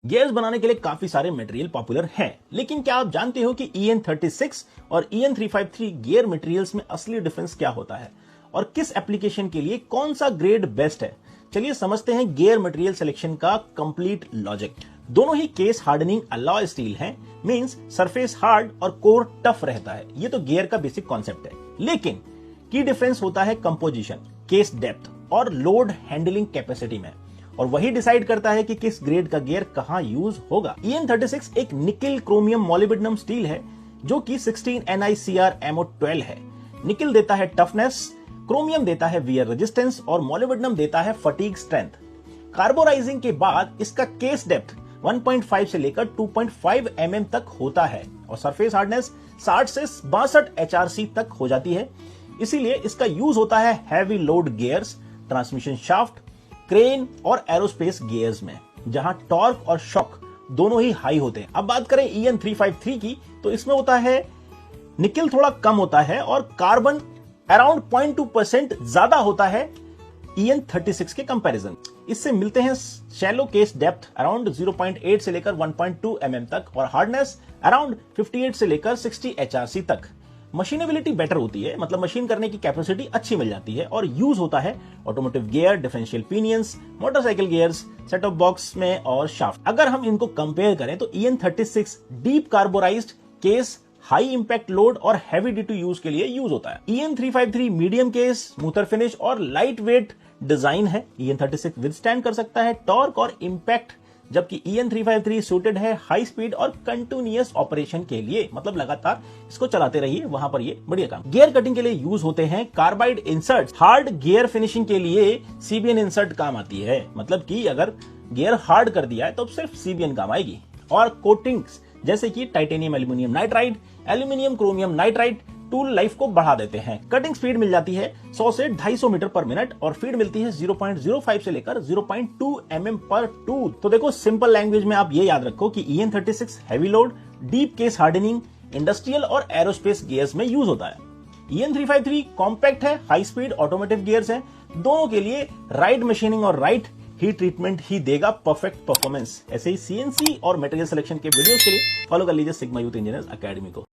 Gears बनाने के लिए काफी सारे मटेरियल पॉपुलर हैं, लेकिन क्या आप जानते हो कि EN36 और EN353 गियर मटेरियल्स में असली डिफरेंस क्या होता है और किस एप्लीकेशन के लिए कौन सा ग्रेड बेस्ट है। चलिए समझते हैं गियर मटेरियल सिलेक्शन का कंप्लीट लॉजिक। दोनों ही केस हार्डनिंग अलॉय स्टील हैं, मींस सरफेस हार्ड और कोर टफ रहता है। ये तो गियर का बेसिक कॉन्सेप्ट है, लेकिन की डिफरेंस होता है कंपोजिशन, केस डेप्थ और लोड हैंडलिंग कैपेसिटी में, और वही डिसाइड करता है कि किस ग्रेड का गियर कहां यूज होगा। EN36 एक निकिल क्रोमियम मोलिब्डेनम स्टील है जो कि 16 NiCr MO12 है। निकिल देता है टफनेस, क्रोमियम देता है वियर रेजिस्टेंस और मोलिब्डेनम देता है फटीग स्ट्रेंथ। कार्बोराइजिंग के बाद इसका केस डेप्थ 1.5 से लेकर 2.5 mm तक होता है और सरफेस हार्डनेस 60 से 62 HRC तक हो जाती है। इसीलिए इसका यूज होता है heavy load gears, transmission shaft, crane और एरोस्पेस गियर्स में, जहां टॉर्क और शॉक दोनों ही हाई होते हैं। अब बात करें EN353 की, तो इसमें होता है निकिल थोड़ा कम होता है और कार्बन अराउंड 0.2% ज्यादा होता है EN36 के कंपैरिजन। इससे मिलते हैं शैलो केस डेप्थ अराउंड 0.8 से लेकर 1.2 mm तक और हार्डनेस अराउंड 58 से लेकर 60 HRC तक। मशीनेबिलिटी बेटर होती है, मतलब मशीन करने की कैपेसिटी अच्छी मिल जाती है और यूज होता है automotive gear, differential pinions, motorcycle gears, set of box में और शाफ्ट। अगर हम इनको कंपेयर करें तो EN36 deep carburized case, high impact load और हैवी ड्यूटी यूज के लिए यूज होता है। EN353 medium case, smoother finish और लाइट वेट डिजाइन है। EN36 विदस्टैंड कर सकता है टॉर्क और इंपैक्ट, जबकि EN353 सूटेड है हाई स्पीड और कंटिन्यूअस ऑपरेशन के लिए, मतलब लगातार इसको चलाते रहिए, वहां पर ये बढ़िया काम। गियर कटिंग के लिए यूज होते हैं carbide inserts. Hard gear finishing के लिए CBN इंसर्ट काम आती है, मतलब कि अगर गियर हार्ड कर दिया है तो सिर्फ CBN काम आएगी। और कोटिंग्स जैसे कि titanium aluminium nitride, aluminium chromium nitride tool life को बढ़ा देते हैं। कटिंग स्पीड मिल जाती है 100 से 250 मीटर पर मिनट और फीड मिलती है 0.05 से लेकर 0.2 mm पर टूल। तो देखो, सिंपल लैंग्वेज में आप ये याद रखो कि EN36 heavy load, deep case hardening, industrial और एरोस्पेस गियर्स में यूज होता है। EN353 कॉम्पैक्ट है, हाई स्पीड ऑटोमोटिव गियर्स है। दोनों के लिए राइट मशीनिंग और राइट हीट ट्रीटमेंट ही देगा परफेक्ट परफॉर्मेंस। ऐसे ही CNC और मटेरियल सिलेक्शन के वीडियोस के लिए फॉलो कर लीजिए सिग्मा यूथ इंजीनियर्स अकेडमी को।